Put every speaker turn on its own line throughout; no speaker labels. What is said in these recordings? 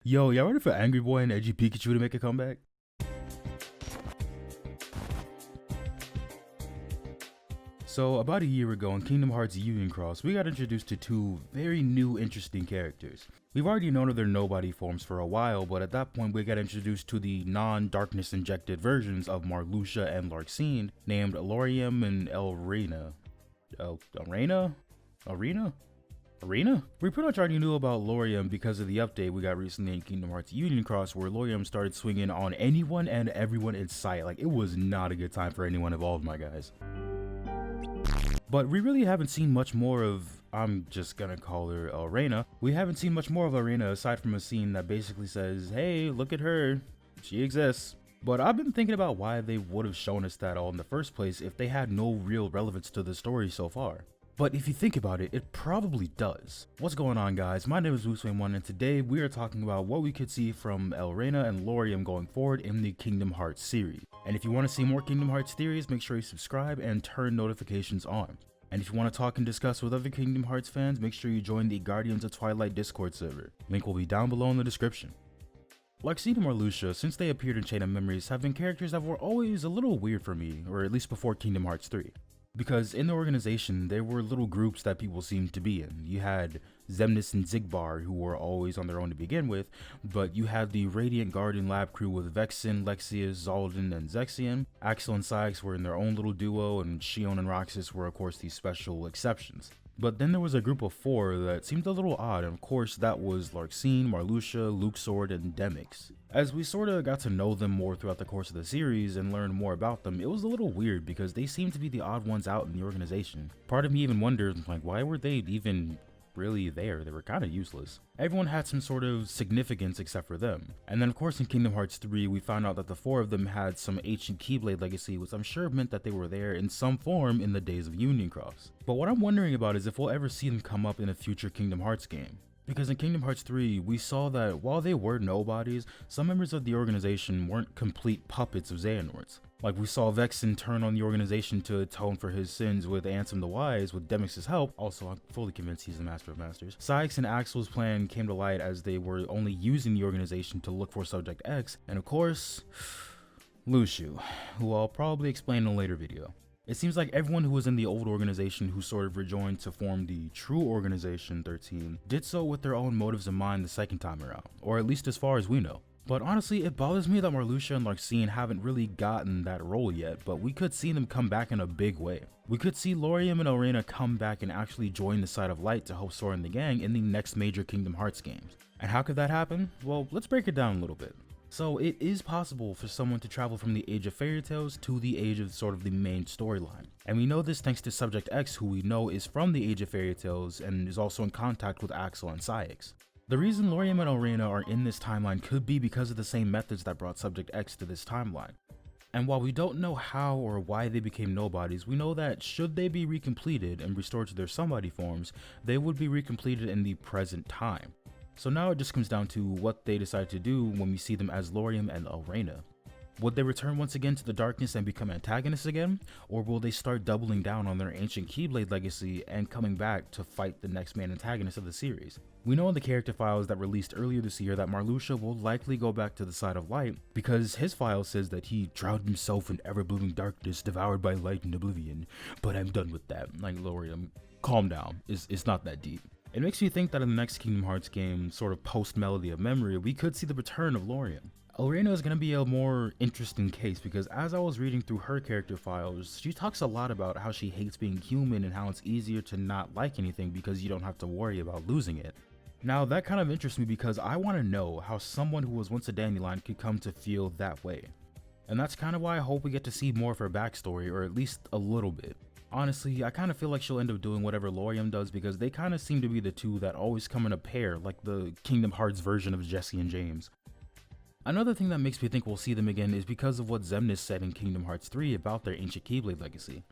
Yo, y'all ready for Angry Boy and Edgy Pikachu to make a comeback? So, about a year ago in Kingdom Hearts Union Cross, we got introduced to two very new interesting characters. We've already known of their nobody forms for a while, but at that point we got introduced to the non-darkness injected versions of Marluxia and Larxene, named Lauriam and Elrena. Arena? We pretty much already knew about Lauriam because of the update we got recently in Kingdom Hearts Union Cross, where Lauriam started swinging on anyone and everyone in sight. Like, it was not a good time for anyone involved, my guys. But we really haven't seen much more of, I'm just gonna call her Arena. We haven't seen much more of Arena aside from a scene that basically says, hey, look at her, she exists. But I've been thinking about why they would have shown us that all in the first place if they had no real relevance to the story so far. But if you think about it, it probably does. What's going on, guys? My name is Wuswain1, and today we are talking about what we could see from Elrena and Lauriam going forward in the Kingdom Hearts series. And if you want to see more Kingdom Hearts theories, make sure you subscribe and turn notifications on. And if you want to talk and discuss with other Kingdom Hearts fans, make sure you join the Guardians of Twilight Discord server. Link will be down below in the description. Larxene and Marluxia, since they appeared in Chain of Memories, have been characters that were always a little weird for me, or at least before Kingdom Hearts 3. Because in the organization, there were little groups that people seemed to be in. You had Xemnas and Xigbar, who were always on their own to begin with, but you had the Radiant Guardian lab crew with Vexen, Lexius, Zaldin, and Zexion. Axel and Sykes were in their own little duo, and Xion and Roxas were of course the special exceptions. But then there was a group of four that seemed a little odd, and of course that was Larxene, Marluxia, Luxord, and Demyx. As we sorta got to know them more throughout the course of the series and learn more about them, it was a little weird because they seemed to be the odd ones out in the organization. Part of me even wondered, like, why were they even really there? They were kind of useless. Everyone had some sort of significance except for them. And then of course in Kingdom Hearts 3 we found out that the four of them had some ancient Keyblade legacy, which I'm sure meant that they were there in some form in the days of Union Cross. But what I'm wondering about is if we'll ever see them come up in a future Kingdom Hearts game. Because in Kingdom Hearts 3, we saw that while they were nobodies, some members of the organization weren't complete puppets of Xehanorts. Like, we saw Vexen turn on the organization to atone for his sins with Ansem the Wise with Demyx's help. Also, I'm fully convinced he's the Master of Masters. Sykes and Axel's plan came to light as they were only using the organization to look for Subject X. And of course, Luxu, who I'll probably explain in a later video. It seems like everyone who was in the old organization who sort of rejoined to form the true organization 13 did so with their own motives in mind the second time around, or at least as far as we know. But honestly, it bothers me that Marluxia and Larxene haven't really gotten that role yet, but we could see them come back in a big way. We could see Lauriam and Arena come back and actually join the side of light to help Sora and the gang in the next major Kingdom Hearts games. And how could that happen? Well, let's break it down a little bit. So it is possible for someone to travel from the age of fairy tales to the age of sort of the main storyline. And we know this thanks to Subject X, who we know is from the age of fairy tales and is also in contact with Axel and Sykes. The reason Lauriam and Arena are in this timeline could be because of the same methods that brought Subject X to this timeline. And while we don't know how or why they became nobodies, we know that should they be recompleted and restored to their somebody forms, they would be recompleted in the present time. So now it just comes down to what they decide to do when we see them as Lauriam and Arena. Would they return once again to the darkness and become antagonists again? Or will they start doubling down on their ancient Keyblade legacy and coming back to fight the next main antagonist of the series? We know in the character files that released earlier this year that Marluxia will likely go back to the side of light because his file says that he drowned himself in ever-blooming darkness devoured by light and oblivion. But I'm done with that. Like, Lauriam, calm down. It's not that deep. It makes me think that in the next Kingdom Hearts game, sort of post Melody of Memory, we could see the return of Lauriam. Arena is going to be a more interesting case because as I was reading through her character files, she talks a lot about how she hates being human and how it's easier to not like anything because you don't have to worry about losing it. Now that kind of interests me because I want to know how someone who was once a dandelion could come to feel that way. And that's kind of why I hope we get to see more of her backstory, or at least a little bit. Honestly, I kind of feel like she'll end up doing whatever Lauriam does because they kind of seem to be the two that always come in a pair, like the Kingdom Hearts version of Jesse and James. Another thing that makes me think we'll see them again is because of what Xemnas said in Kingdom Hearts 3 about their ancient Keyblade legacy.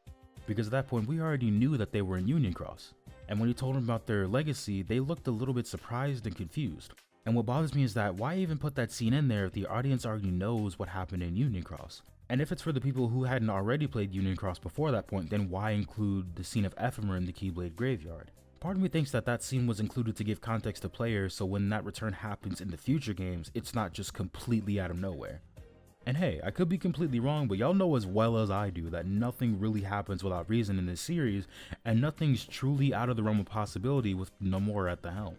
Because at that point we already knew that they were in Union Cross, and when he told them about their legacy, they looked a little bit surprised and confused. And what bothers me is that why even put that scene in there if the audience already knows what happened in Union Cross? And if it's for the people who hadn't already played Union Cross before that point, then why include the scene of Ephemera in the Keyblade graveyard? Part of me thinks that that scene was included to give context to players so when that return happens in the future games, it's not just completely out of nowhere. And hey, I could be completely wrong, but y'all know as well as I do that nothing really happens without reason in this series, and nothing's truly out of the realm of possibility with Nomura at the helm.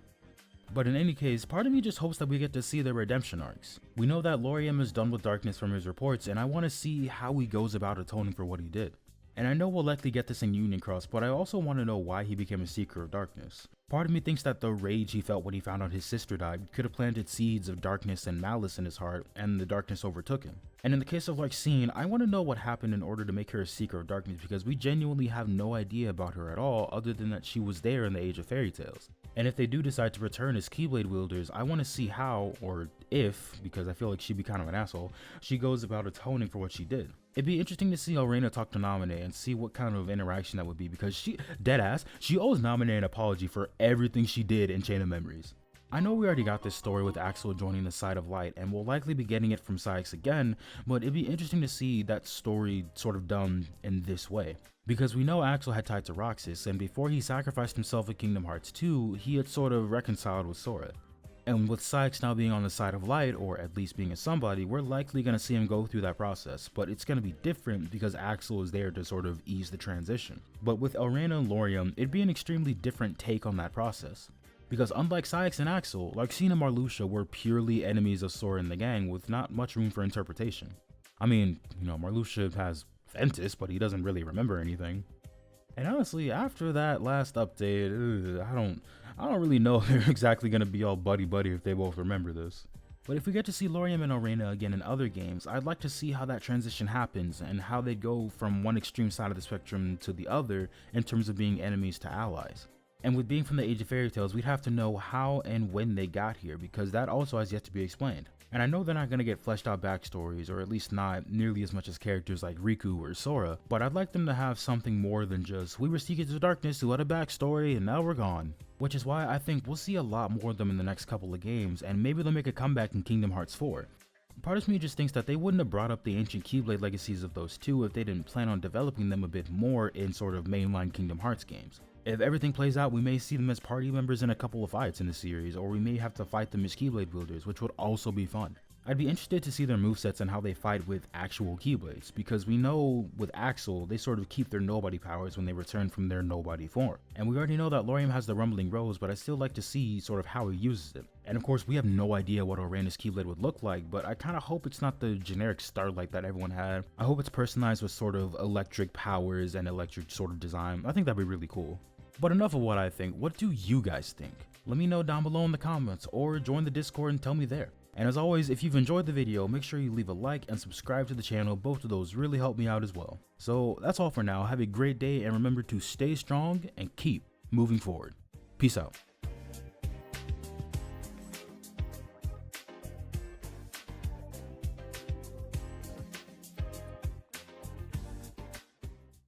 But in any case, part of me just hopes that we get to see their redemption arcs. We know that Lauriam is done with darkness from his reports, and I want to see how he goes about atoning for what he did. And I know we'll likely get this in Union Cross, but I also want to know why he became a Seeker of Darkness. Part of me thinks that the rage he felt when he found out his sister died could have planted seeds of darkness and malice in his heart, and the darkness overtook him. And in the case of Larxene, I want to know what happened in order to make her a Seeker of Darkness, because we genuinely have no idea about her at all other than that she was there in the Age of Fairy Tales. And if they do decide to return as Keyblade wielders, I want to see how, or if, because I feel like she'd be kind of an asshole, she goes about atoning for what she did. It'd be interesting to see Elrena talk to Naminé and see what kind of interaction that would be, because she owes Naminé an apology for everything she did in Chain of Memories. I know we already got this story with Axel joining the Side of Light, and we'll likely be getting it from Saïx again, but it'd be interesting to see that story sort of done in this way. Because we know Axel had tied to Roxas, and before he sacrificed himself at Kingdom Hearts 2, he had sort of reconciled with Sora. And with Saïx now being on the Side of Light, or at least being a somebody, we're likely going to see him go through that process, but it's going to be different because Axel is there to sort of ease the transition. But with Elrena and Lauriam, it'd be an extremely different take on that process. Because unlike Saïx and Axel, Larxene and Marluxia were purely enemies of Sora and the gang with not much room for interpretation. I mean, Marluxia has Ventus, but he doesn't really remember anything. And honestly, after that last update, I don't really know if they're exactly going to be all buddy-buddy if they both remember this. But if we get to see Lauriam and Elrena again in other games, I'd like to see how that transition happens and how they go from one extreme side of the spectrum to the other in terms of being enemies to allies. And with being from the Age of Fairy Tales, we'd have to know how and when they got here, because that also has yet to be explained. And I know they're not going to get fleshed out backstories, or at least not nearly as much as characters like Riku or Sora, but I'd like them to have something more than just, we were Seekers of Darkness who had a backstory and now we're gone. Which is why I think we'll see a lot more of them in the next couple of games, and maybe they'll make a comeback in Kingdom Hearts 4. Part of me just thinks that they wouldn't have brought up the ancient Keyblade legacies of those two if they didn't plan on developing them a bit more in sort of mainline Kingdom Hearts games. If everything plays out, we may see them as party members in a couple of fights in the series, or we may have to fight them as Keyblade wielders, which would also be fun. I'd be interested to see their movesets and how they fight with actual Keyblades, because we know with Axel, they sort of keep their nobody powers when they return from their nobody form. And we already know that Lauriam has the Rumbling Rose, but I still like to see sort of how he uses it. And of course, we have no idea what Elrena's Keyblade would look like, but I kind of hope it's not the generic Starlight that everyone had. I hope it's personalized with sort of electric powers and electric sort of design. I think that'd be really cool. But enough of what I think, what do you guys think? Let me know down below in the comments, or join the Discord and tell me there. And as always, if you've enjoyed the video, make sure you leave a like and subscribe to the channel, both of those really help me out as well. So that's all for now, have a great day and remember to stay strong and keep moving forward. Peace out.